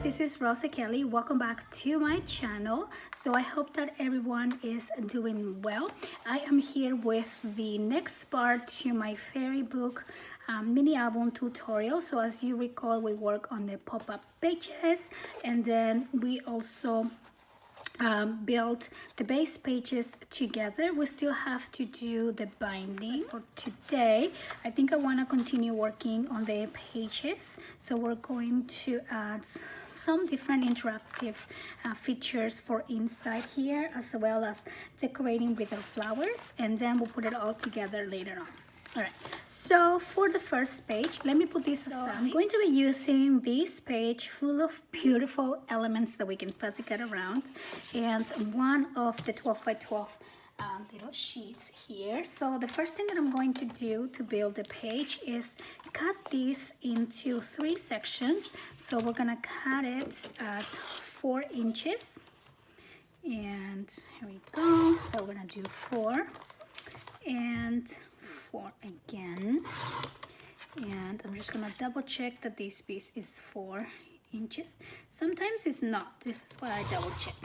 this is Rosa Kelly. Welcome back to my channel. So I hope that everyone is doing well. I am here with the next part to my fairy book mini album tutorial. So as you recall, we work on the pop-up pages, and then we also built the base pages together. We still have to do the binding. For today, I think I want to continue working on the pages, so we're going to add some different interactive features for inside here, as well as decorating with our flowers, and then we'll put it all together later on. All right, so for the first page, let me put this aside. I'm going to be using this page full of beautiful elements that we can fuzzy cut around, and one of the 12 by 12 little sheets here. So the first thing that I'm going to do to build the page is cut this into 3 sections. So we're gonna cut it at 4 inches, and here we go. So we're gonna do 4 and 4 again, and I'm just gonna double check that this piece is 4 inches. Sometimes it's not. This is why I double check.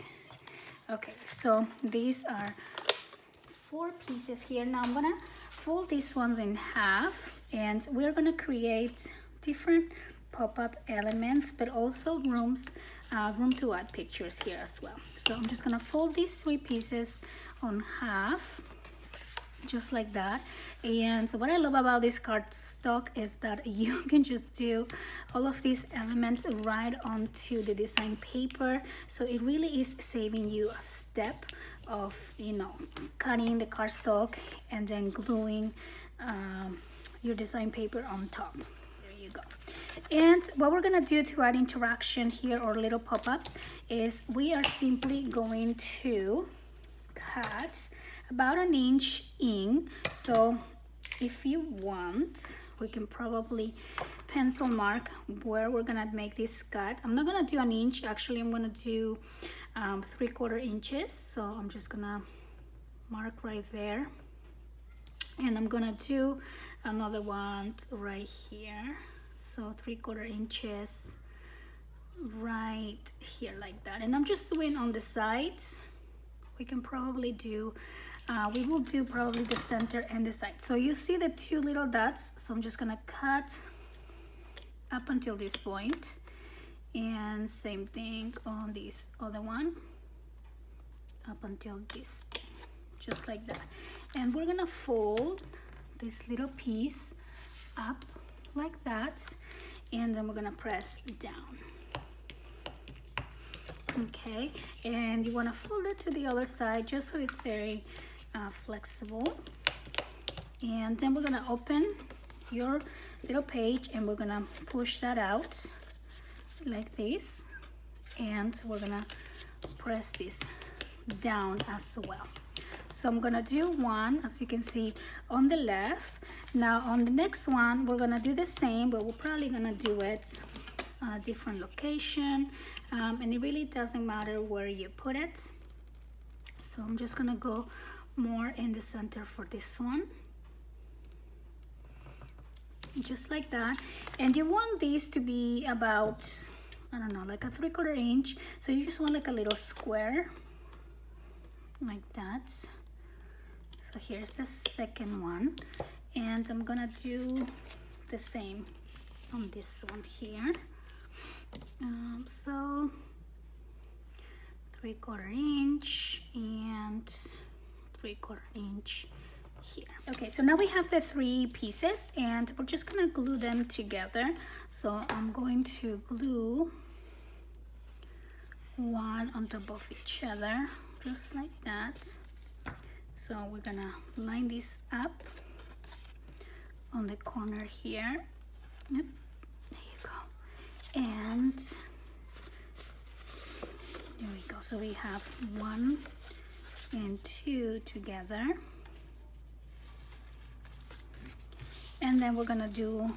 Okay, so these are 4 pieces here. Now I'm gonna fold these ones in half, and we're gonna create different pop-up elements, but also room to add pictures here as well. So I'm just gonna fold these 3 pieces on half, just like that. And so what I love about this cardstock is that you can just do all of these elements right onto the design paper, so it really is saving you a step of, you know, cutting the cardstock and then gluing your design paper on top. There you go. And what we're gonna do to add interaction here, or little pop-ups, is we are simply going to cut about 1 inch in. So if you want, we can probably pencil mark where we're gonna make this cut. I'm not gonna do 1 inch, actually I'm gonna do 3/4 inches. So I'm just gonna mark right there, and I'm gonna do another one right here. So 3/4 inches right here, like that. And I'm just doing on the sides. We can probably do we will do probably the center and the side. So you see the 2 little dots, so I'm just gonna cut up until this point, and same thing on this other one, up until this, just like that. And we're gonna fold this little piece up like that, and then we're gonna press down. Okay, and you want to fold it to the other side just so it's very flexible. And then we're gonna open your little page, and we're gonna push that out like this, and we're gonna press this down as well. So I'm gonna do one, as you can see, on the left. Now on the next one, we're gonna do the same, but we're probably gonna do it on a different location, and it really doesn't matter where you put it. So I'm just gonna go more in the center for this one, just like that. And you want these to be about, I don't know, like a 3/4 inch. So you just want like a little square like that. So here's the second one, and I'm gonna do the same on this one here. So 3/4 inch and 3/4 inch here. Okay, so now we have the 3 pieces, and we're just gonna glue them together. So I'm going to glue one on top of each other, just like that. So we're gonna line this up on the corner here. Yep, there you go. And there we go. So we have 1 and 2 together, and then we're gonna do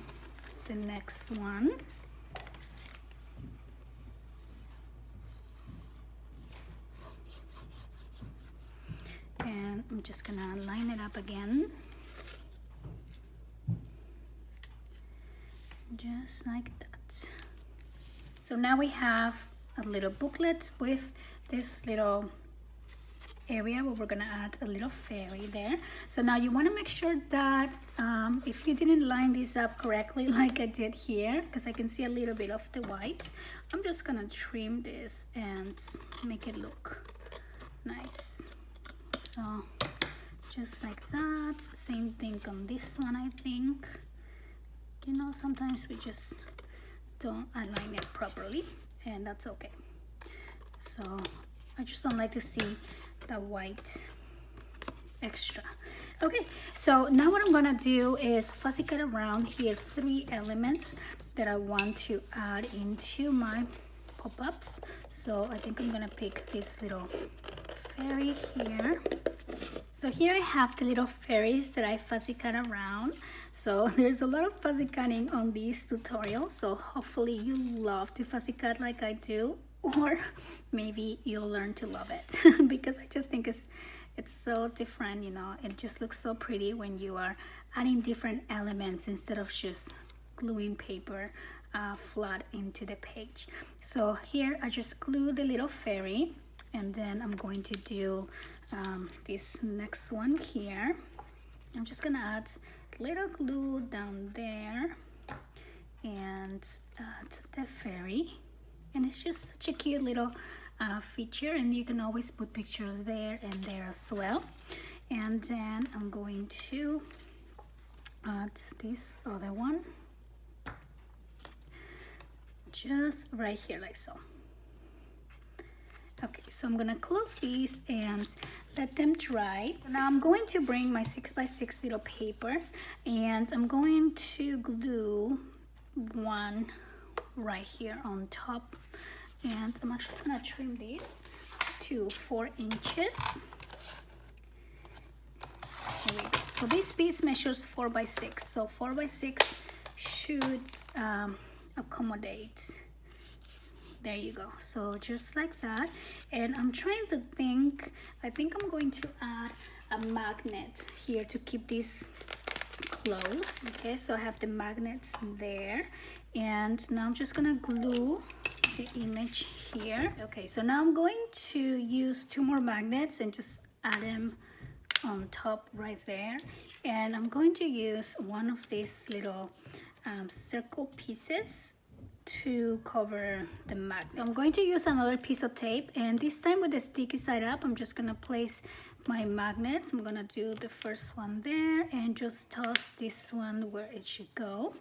the next one. And I'm just gonna line it up again, just like that. So now we have a little booklet with this little area where we're gonna add a little fairy there. So now you want to make sure that if you didn't line this up correctly like I did here, because I can see a little bit of the white, I'm just gonna trim this and make it look nice. So just like that. Same thing on this one. I think, you know, sometimes we just don't align it properly, and that's okay. So I just don't like to see the white extra. Okay, so now what I'm gonna do is fussy cut around here 3 elements that I want to add into my pop-ups. So I think I'm gonna pick this little fairy here. So here I have the little fairies that I fussy cut around. So there's a lot of fussy cutting on these tutorials, so hopefully you love to fussy cut like I do, or maybe you'll learn to love it because I just think it's so different, you know. It just looks so pretty when you are adding different elements instead of just gluing paper flat into the page. So here I just glue the little fairy, and then I'm going to do this next one here. I'm just gonna add little glue down there and add the fairy. And it's just such a cute little feature, and you can always put pictures there and there as well. And then I'm going to add this other one just right here like so. Okay, so I'm gonna close these and let them dry. Now I'm going to bring my 6x6 little papers, and I'm going to glue one right here on top, and I'm actually gonna trim these to 4 inches. There we go. So this piece measures 4x6, so 4x6 should accommodate. There you go. So just like that. And I'm trying to think, I think I'm going to add a magnet here to keep this closed. Okay, so I have the magnets there, and now I'm just gonna glue the image here. Okay, so now I'm going to use 2 more magnets and just add them on top right there. And I'm going to use one of these little circle pieces to cover the magnet. So I'm going to use another piece of tape, and this time with the sticky side up, I'm just gonna place my magnets. I'm gonna do the first one there and just toss this one where it should go.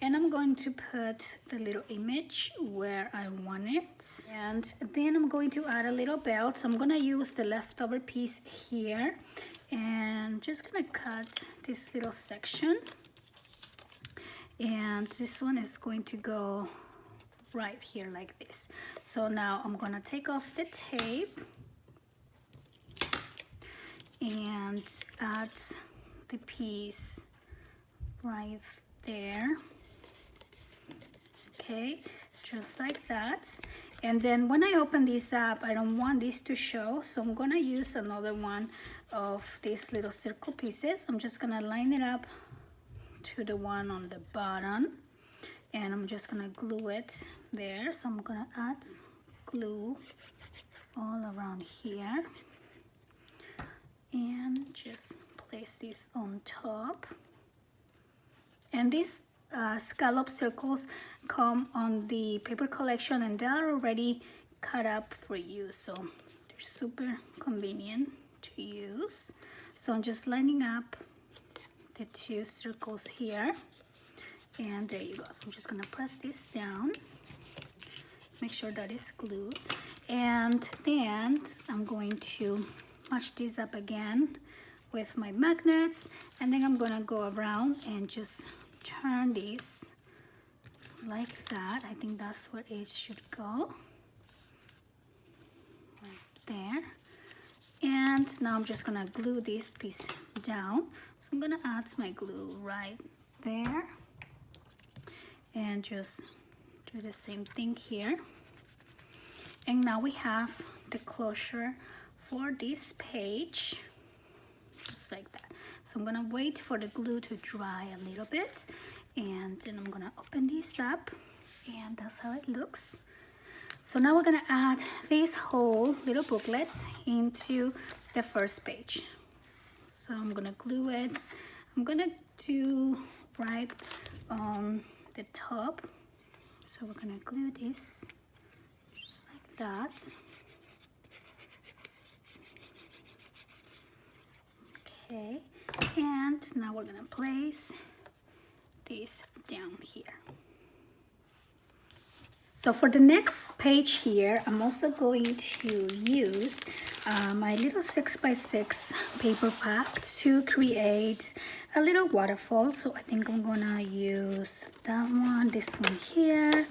And I'm going to put the little image where I want it. And then I'm going to add a little belt. So I'm gonna use the leftover piece here, and I'm just gonna cut this little section. And this one is going to go right here like this. So now I'm gonna take off the tape and add the piece right there. Okay, just like that. And then when I open this up, I don't want this to show, so I'm gonna use another one of these little circle pieces. I'm just gonna line it up to the one on the bottom, and I'm just gonna glue it there. So I'm gonna add glue all around here and just place this on top. And these scallop circles come on the paper collection, and they are already cut up for you, so they're super convenient to use. So I'm just lining up the 2 circles here, and there you go. So I'm just gonna press this down, make sure that it's glued, and then I'm going to match this up again with my magnets, and then I'm gonna go around and just turn this like that. I think that's where it should go, right there. And now I'm just gonna glue this piece down. So I'm gonna add my glue right there and just do the same thing here. And now we have the closure for this page, just like that. So I'm gonna wait for the glue to dry a little bit, and then I'm gonna open this up and that's how it looks. So now we're gonna add these whole little booklets into the first page. So I'm gonna glue it. I'm gonna do right on the top. So we're gonna glue this just like that. Okay, and now we're gonna place this down here. So for the next page here, I'm also going to use my little 6x6 paper pack to create a little waterfall. So I think I'm gonna use that one, this one here,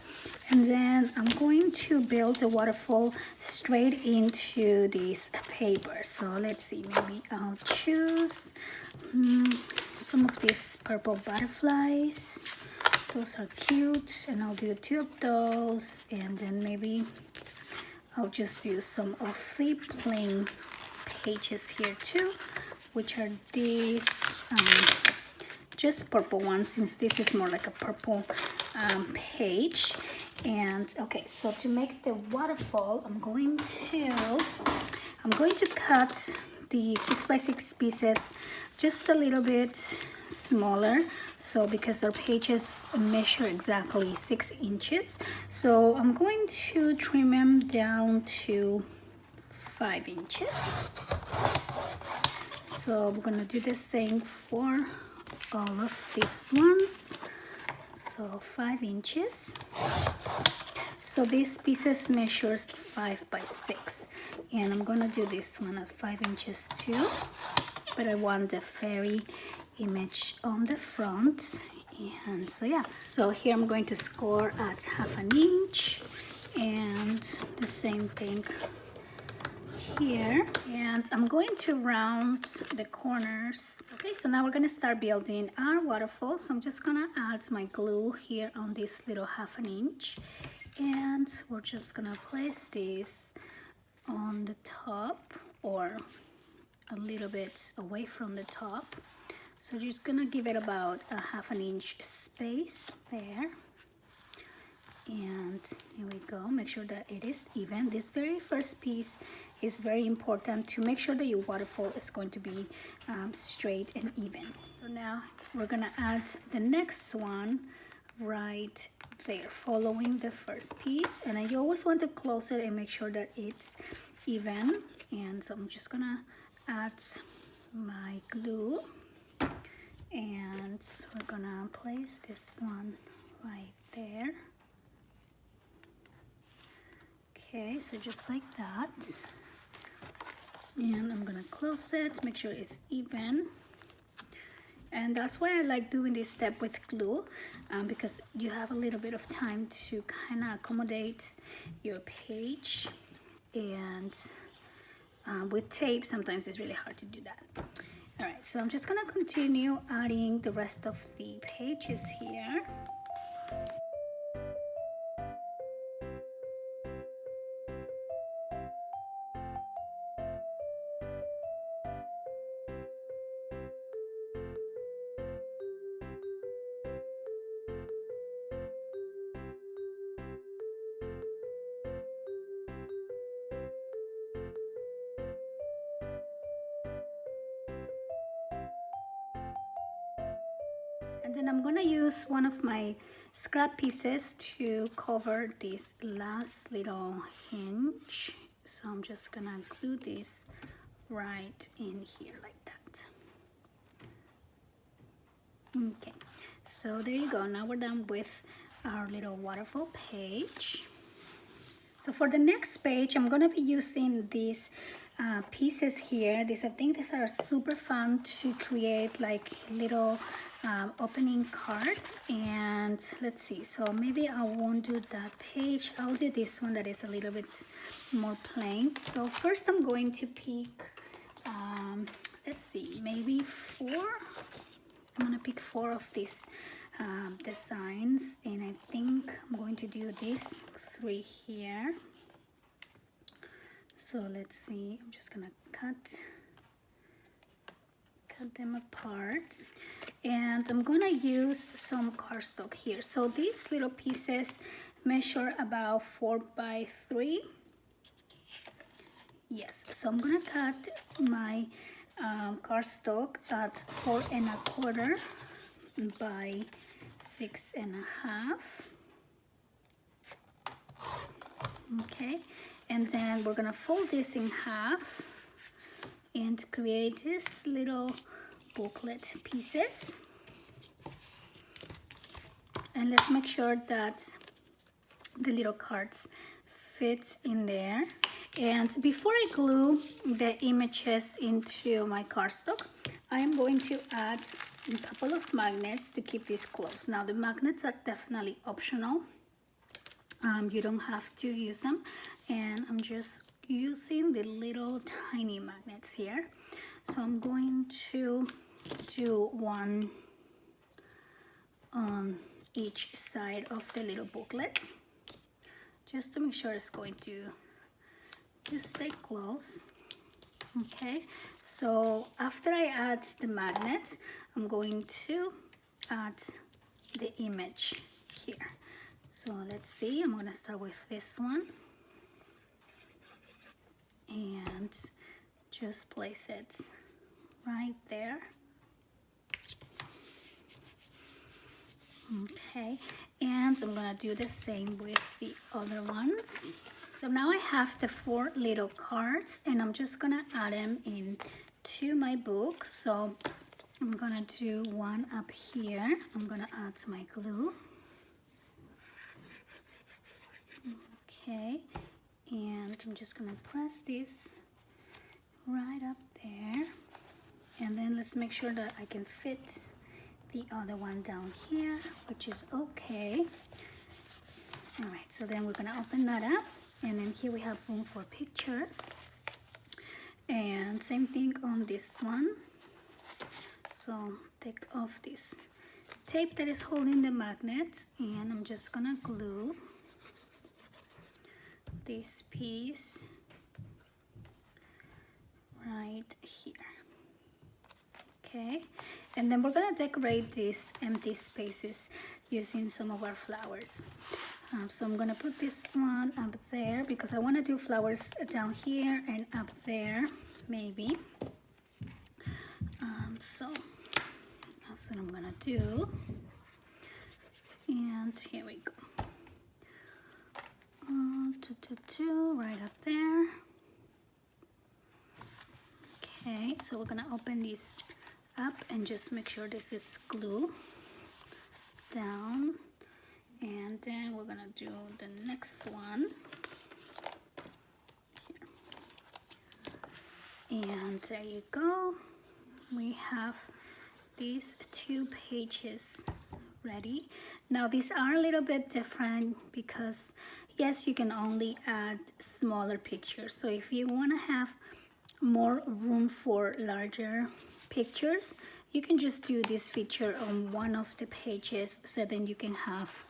and then I'm going to build a waterfall straight into this paper. So let's see, maybe I'll choose some of these purple butterflies. Those are cute, and I'll do 2 of those, and then maybe I'll just do some of the plain pages here too, which are these just purple ones, since this is more like a purple page. And okay, so to make the waterfall, I'm going to cut the 6x6 pieces just a little bit smaller, so because our pages measure exactly 6 inches, so I'm going to trim them down to 5 inches. So we're gonna do the same for all of these ones. So 5 inches. So these pieces measures 5 by 6, and I'm gonna do this one at 5 inches too, but I want the fairy image on the front. And so yeah, so here I'm going to score at 1/2 inch, and the same thing here, and I'm going to round the corners. Okay, so now we're gonna start building our waterfall. So I'm just gonna add my glue here on this little 1/2 inch, and we're just gonna place this on the top or a little bit away from the top. So just gonna give it about a 1/2 inch space there. And here we go. Make sure that it is even. This very first piece is very important to make sure that your waterfall is going to be straight and even. So now we're gonna add the next one right there, following the first piece. And you always want to close it and make sure that it's even. And so I'm just gonna add my glue, and we're gonna place this one right there. Okay, so just like that, and I'm gonna close it, make sure it's even. And that's why I like doing this step with glue, because you have a little bit of time to kind of accommodate your page. And with tape, sometimes it's really hard to do that. All right, so I'm just gonna continue adding the rest of the pages here. And then I'm gonna use one of my scrap pieces to cover this last little hinge. So I'm just gonna glue this right in here like that. Okay, so there you go. Now we're done with our little waterfall page. So for the next page, I'm gonna be using these pieces here. I think these are super fun to create like little opening cards. And let's see, so maybe I won't do that page. I'll do this one that is a little bit more plain. So first I'm going to pick, let's see, maybe 4. I'm gonna pick 4 of these designs, and I think I'm going to do these 3 here. So let's see, I'm just gonna cut them apart, and I'm gonna use some cardstock here. So these little pieces measure about 4 by 3. Yes, so I'm gonna cut my cardstock at 4 1/4 by 6 1/2. Okay, and then we're gonna fold this in half and create this little booklet pieces. And let's make sure that the little cards fit in there. And before I glue the images into my cardstock, I am going to add a couple of magnets to keep this closed. Now the magnets are definitely optional. You don't have to use them, and I'm just using the little tiny magnets here. So I'm going to do one on each side of the little booklet, just to make sure it's going to stay close. Okay, so after I add the magnet, I'm going to add the image here. So let's see, I'm going to start with this one and just place it right there. Okay, and I'm gonna do the same with the other ones. So now I have the 4 little cards, and I'm just gonna add them into my book. So I'm gonna do one up here. I'm gonna add my glue. Okay, and I'm just gonna press this right up there, and then let's make sure that I can fit the other one down here, which is okay. All right, so then we're gonna open that up, and then here we have room for pictures, and same thing on this one. So take off this tape that is holding the magnets, and I'm just gonna glue this piece right here. Okay, and then we're gonna decorate these empty spaces using some of our flowers. So I'm gonna put this one up there because I want to do flowers down here and up there, maybe. So that's what I'm gonna do. And here we go. Right up there. Okay, so we're gonna open this up and just make sure this is glue down, and then we're gonna do the next one here. And there you go, we have these 2 pages ready. Now these are a little bit different because yes, you can only add smaller pictures. So if you want to have more room for larger pictures, you can just do this feature on one of the pages, so then you can have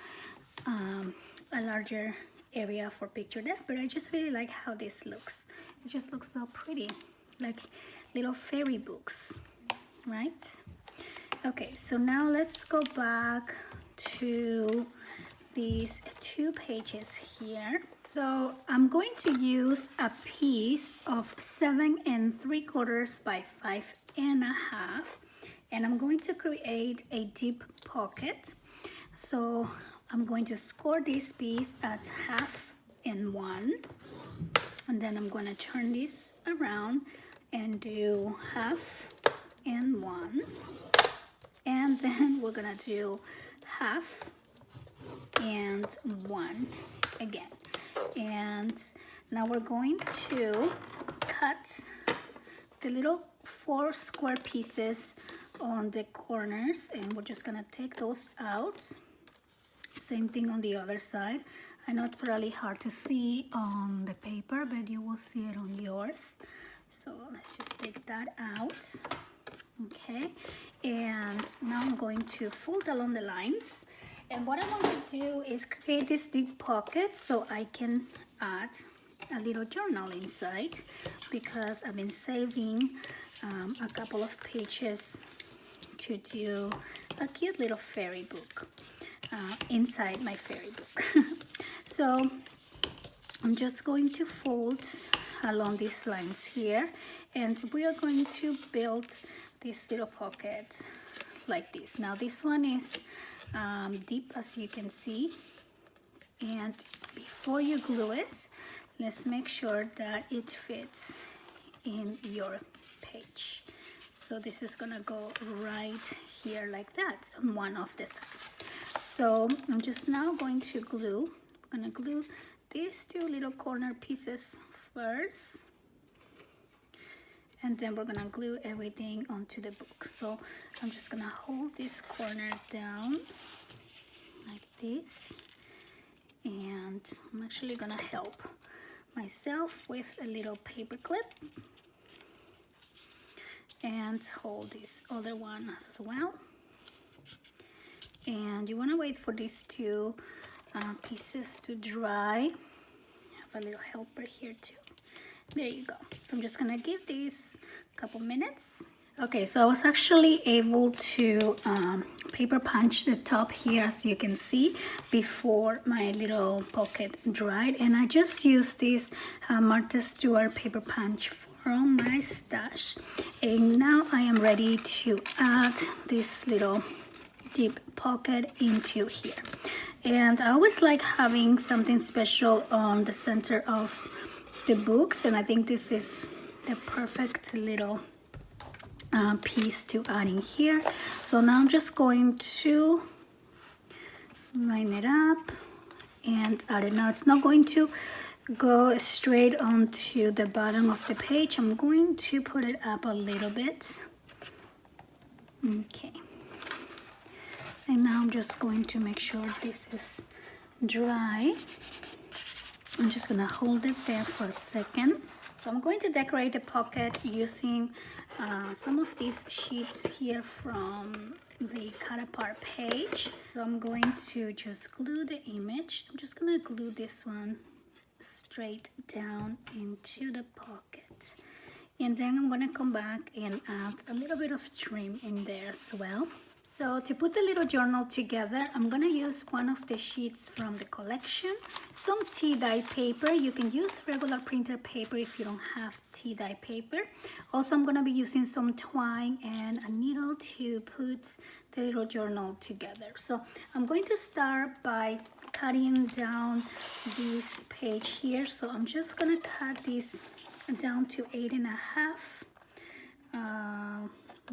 a larger area for picture there. But I just really like how this looks. It just looks so pretty, like little fairy books, right? Okay, so now let's go back to these 2 pages here. So I'm going to use a piece of 7 3/4 by 5 1/2, and I'm going to create a deep pocket. So I'm going to score this piece at 1/2 and 1, and then I'm going to turn this around and do 1/2 and 1, and then we're gonna do 1/2 and 1 again. And now we're going to cut the little 4 square pieces on the corners, and we're just gonna take those out. Same thing on the other side. I know it's probably hard to see on the paper, but you will see it on yours. So let's just take that out. Okay, and now I'm going to fold along the lines, and what I want to do is create this deep pocket so I can add a little journal inside, because I've been saving a couple of pages to do a cute little fairy book inside my fairy book. So I'm just going to fold along these lines here, and we are going to build this little pocket like this. Now this one is deep, as you can see, and before you glue it, let's make sure that it fits in your page. So this is gonna go right here like that on one of the sides. So I'm just now going to glue. We're gonna glue these two little corner pieces first, and then we're gonna glue everything onto the book. So I'm just gonna hold this corner down like this, and I'm actually gonna help myself with a little paper clip and hold this other one as well. And you want to wait for these two pieces to dry. I have a little helper here too. There you go. So I'm just gonna give these a couple minutes. Okay, so I was actually able to paper punch the top here, as you can see, before my little pocket dried, and I just used this Martha Stewart paper punch from my stash. And now I am ready to add this little deep pocket into here. And I always like having something special on the center of the books, and I think this is the perfect little piece to add in here. So now I'm just going to line it up and add it. Now it's not going to go straight onto the bottom of the page. I'm going to put it up a little bit. Okay. And now I'm just going to make sure this is dry. I'm just gonna hold it there for a second. So I'm going to decorate the pocket using some of these sheets here from the cut apart page. So I'm going to just glue the image. I'm just gonna glue this one straight down into the pocket. And then I'm gonna come back and add a little bit of trim in there as well. So to put the little journal together, I'm gonna use one of the sheets from the collection, some tea dye paper. You can use regular printer paper if you don't have tea dye paper. Also, I'm gonna be using some twine and a needle to put the little journal together. So I'm going to start by cutting down this page here. So I'm just gonna cut this down to 8.5. I'm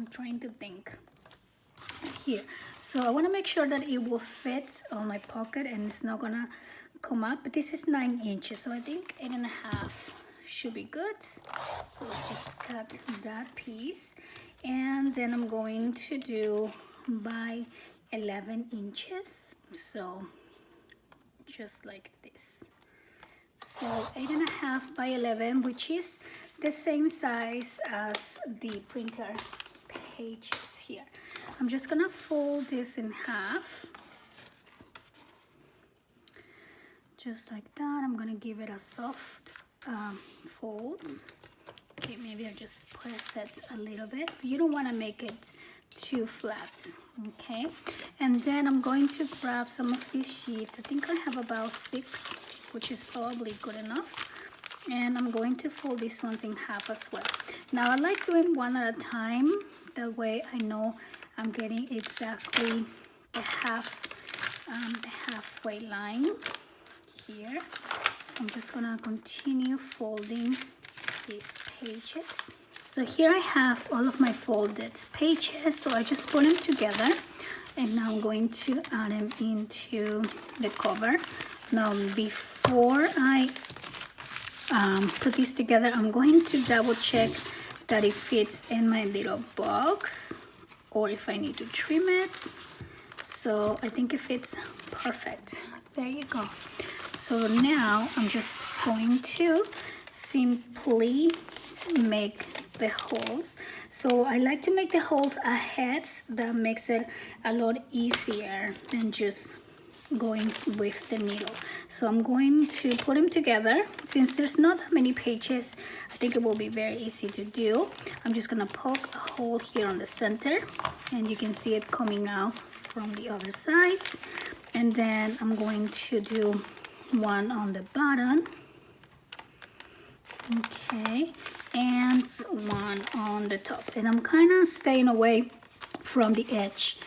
trying to think. Here, so I want to make sure that it will fit on my pocket and it's not gonna come up, but this is 9 inches, so I think 8.5 should be good. So let's just cut that piece, and then I'm going to do by 11 inches, so just like this. So 8.5 by 11, which is the same size as the printer pages here. I'm just gonna fold this in half, just like that. I'm gonna give it a soft fold. Okay, maybe I just press it a little bit. You don't want to make it too flat, okay? And then I'm going to grab some of these sheets. I think I have about 6, which is probably good enough. And I'm going to fold these ones in half as well. Now I like doing one at a time. That way I know I'm getting exactly the halfway line here. So I'm just gonna continue folding these pages. So here I have all of my folded pages. So I just put them together, and now I'm going to add them into the cover. Now before I put these together, I'm going to double check that it fits in my little box, or if I need to trim it. So I think it fits perfect. There you go. So now I'm just going to simply make the holes. So I like to make the holes ahead. That makes it a lot easier than just going with the needle. So I'm going to put them together. Since there's not that many pages, I think it will be very easy to do. I'm just gonna poke a hole here on the center, and you can see it coming out from the other side. And then I'm going to do one on the bottom, okay, and one on the top. And I'm kind of staying away from the edge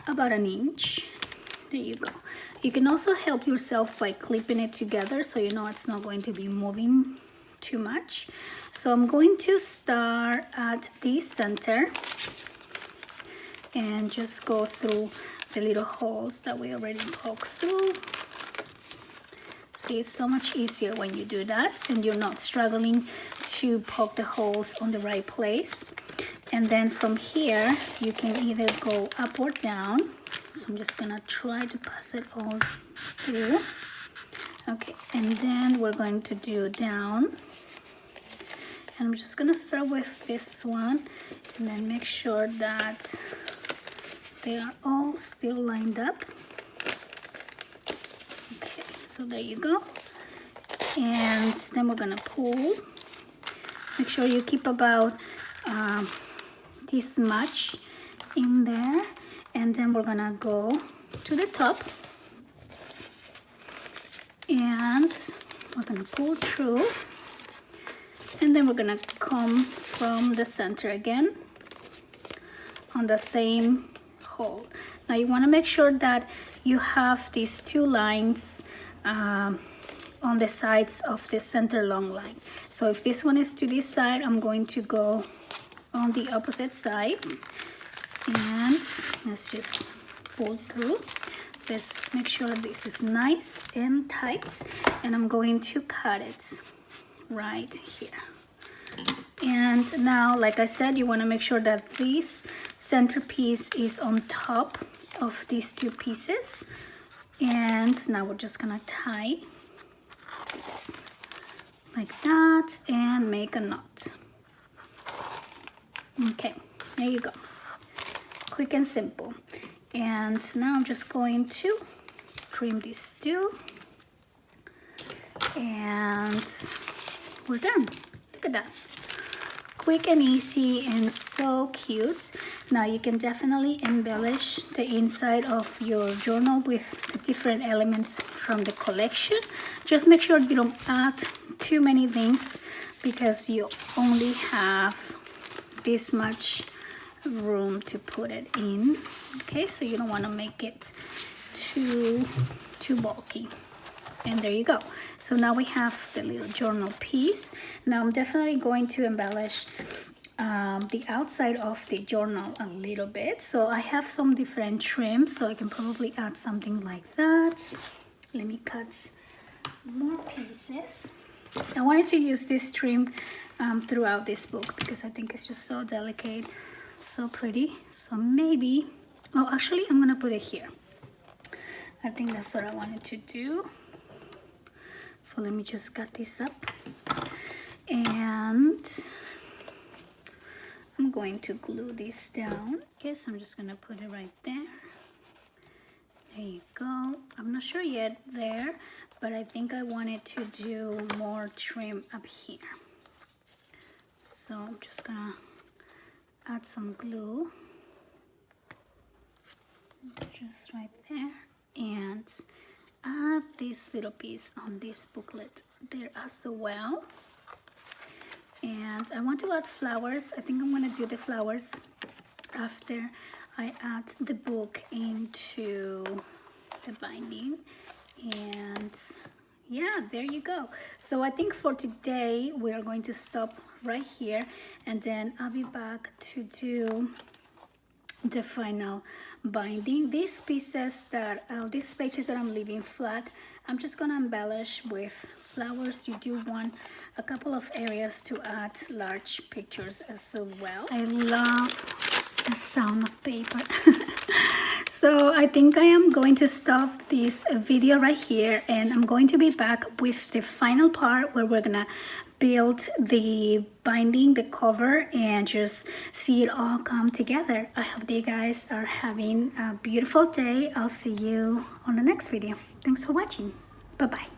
about an inch. There you go. You can also help yourself by clipping it together so you know it's not going to be moving too much. So I'm going to start at the center and just go through the little holes that we already poked through. See, it's so much easier when you do that and you're not struggling to poke the holes on the right place. And then from here, you can either go up or down. So I'm just gonna try to pass it all through. Okay, and then we're going to do down. And I'm just gonna start with this one and then make sure that they are all still lined up. Okay, so there you go. And then we're gonna pull. Make sure you keep about this much in there, and then we're gonna go to the top and we're gonna pull through, and then we're gonna come from the center again on the same hole. Now you want to make sure that you have these two lines on the sides of the center long line. So if this one is to this side, I'm going to go on the opposite sides, and let's just pull through. Let's make sure this is nice and tight, and I'm going to cut it right here. And now, like I said, you want to make sure that this centerpiece is on top of these two pieces. And now we're just gonna tie this like that and make a knot. Okay, there you go. Quick and simple. And now I'm just going to trim these two, and we're done. Look at that. Quick and easy and so cute. Now you can definitely embellish the inside of your journal with the different elements from the collection. Just make sure you don't add too many things because you only have this much room to put it in. Okay, so you don't want to make it too bulky. And there you go. So now we have the little journal piece. Now I'm definitely going to embellish the outside of the journal a little bit. So I have some different trims, so I can probably add something like that. Let me cut more pieces. I wanted to use this trim throughout this book because I think it's just so delicate, so pretty. So maybe, oh, actually I'm gonna put it here. I think that's what I wanted to do. So let me just cut this up, and I'm going to glue this down. Okay, so I'm just gonna put it right there. There you go. I'm not sure yet there, but I think I wanted to do more trim up here. So I'm just gonna add some glue, just right there, and add this little piece on this booklet there as well. And I want to add flowers. I think I'm gonna do the flowers after I add the book into the binding. And yeah, there you go. So I think for today we are going to stop right here, and then I'll be back to do the final binding. These pieces that these pages that I'm leaving flat, I'm just gonna embellish with flowers. You do want a couple of areas to add large pictures as well. I love the sound of paper. So I think I am going to stop this video right here, and I'm going to be back with the final part where we're gonna build the binding, the cover, and just see it all come together. I hope you guys are having a beautiful day. I'll see you on the next video. Thanks for watching. Bye-bye.